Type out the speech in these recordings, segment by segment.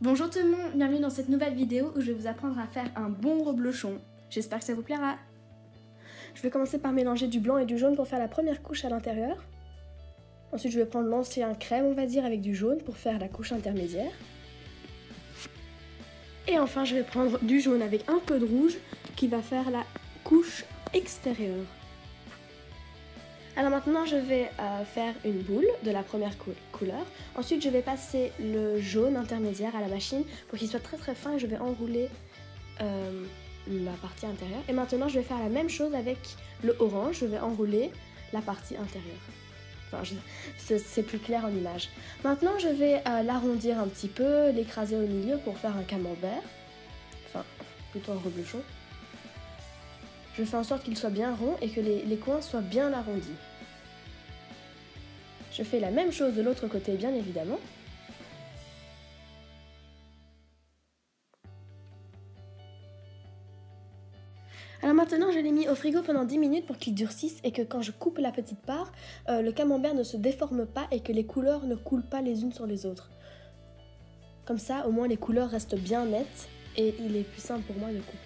Bonjour tout le monde, bienvenue dans cette nouvelle vidéo où je vais vous apprendre à faire un bon reblochon. J'espère que ça vous plaira. Je vais commencer par mélanger du blanc et du jaune pour faire la première couche à l'intérieur. Ensuite je vais prendre l'ancien crème, on va dire, avec du jaune pour faire la couche intermédiaire. Et enfin je vais prendre du jaune avec un peu de rouge qui va faire la couche extérieure. Alors maintenant je vais faire une boule de la première couleur. Ensuite je vais passer le jaune intermédiaire à la machine pour qu'il soit très très fin et je vais enrouler la partie intérieure. Et maintenant je vais faire la même chose avec le orange, je vais enrouler la partie intérieure. Enfin, c'est plus clair en image. Maintenant je vais l'arrondir un petit peu, l'écraser au milieu pour faire un camembert. Enfin, plutôt un reblochon. Je fais en sorte qu'il soit bien rond et que les coins soient bien arrondis. Je fais la même chose de l'autre côté, bien évidemment. Alors maintenant, je l'ai mis au frigo pendant 10 minutes pour qu'il durcisse et que quand je coupe la petite part, le camembert ne se déforme pas et que les couleurs ne coulent pas les unes sur les autres. Comme ça, au moins, les couleurs restent bien nettes et il est plus simple pour moi de couper.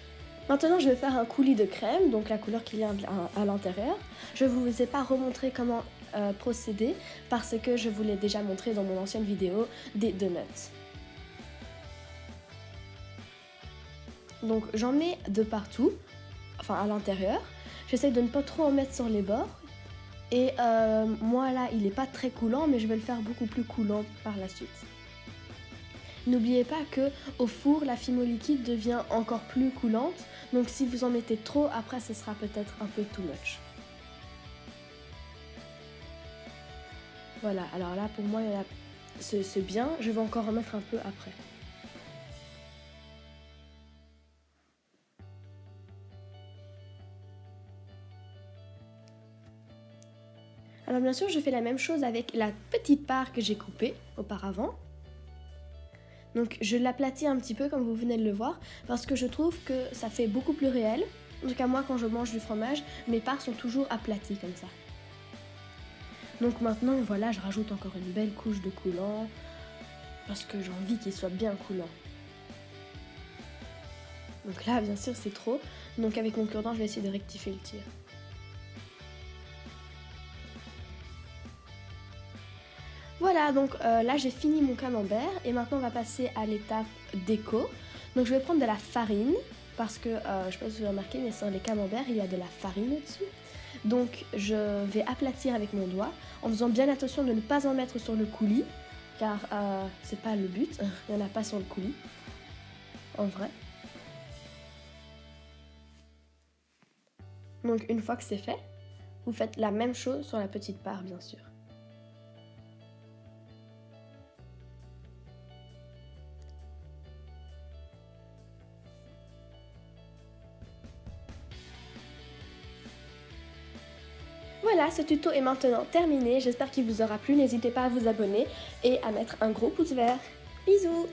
Maintenant, je vais faire un coulis de crème, donc la couleur qui vient à l'intérieur. Je ne vous ai pas remontré comment procéder parce que je vous l'ai déjà montré dans mon ancienne vidéo des donuts. Donc j'en mets de partout, enfin à l'intérieur. J'essaie de ne pas trop en mettre sur les bords. Et moi là, il n'est pas très coulant, mais je vais le faire beaucoup plus coulant par la suite. N'oubliez pas que au four, la fimo liquide devient encore plus coulante. Donc si vous en mettez trop, après ce sera peut-être un peu too much. Voilà, alors là pour moi c'est bien, je vais encore en mettre un peu après. Alors bien sûr je fais la même chose avec la petite part que j'ai coupée auparavant. Donc je l'aplatis un petit peu comme vous venez de le voir parce que je trouve que ça fait beaucoup plus réel. En tout cas moi quand je mange du fromage, mes parts sont toujours aplaties comme ça. Donc maintenant voilà, je rajoute encore une belle couche de coulant parce que j'ai envie qu'il soit bien coulant. Donc là bien sûr c'est trop, donc avec mon cure-dent je vais essayer de rectifier le tir. Voilà, donc là j'ai fini mon camembert et maintenant on va passer à l'étape déco. Donc je vais prendre de la farine parce que, je ne sais pas si vous avez remarqué, mais sur les camemberts il y a de la farine au-dessus. Donc je vais aplatir avec mon doigt en faisant bien attention de ne pas en mettre sur le coulis car c'est pas le but, il n'y en a pas sur le coulis, en vrai. Donc une fois que c'est fait, vous faites la même chose sur la petite part bien sûr. Voilà, ce tuto est maintenant terminé, j'espère qu'il vous aura plu, n'hésitez pas à vous abonner et à mettre un gros pouce vert. Bisous!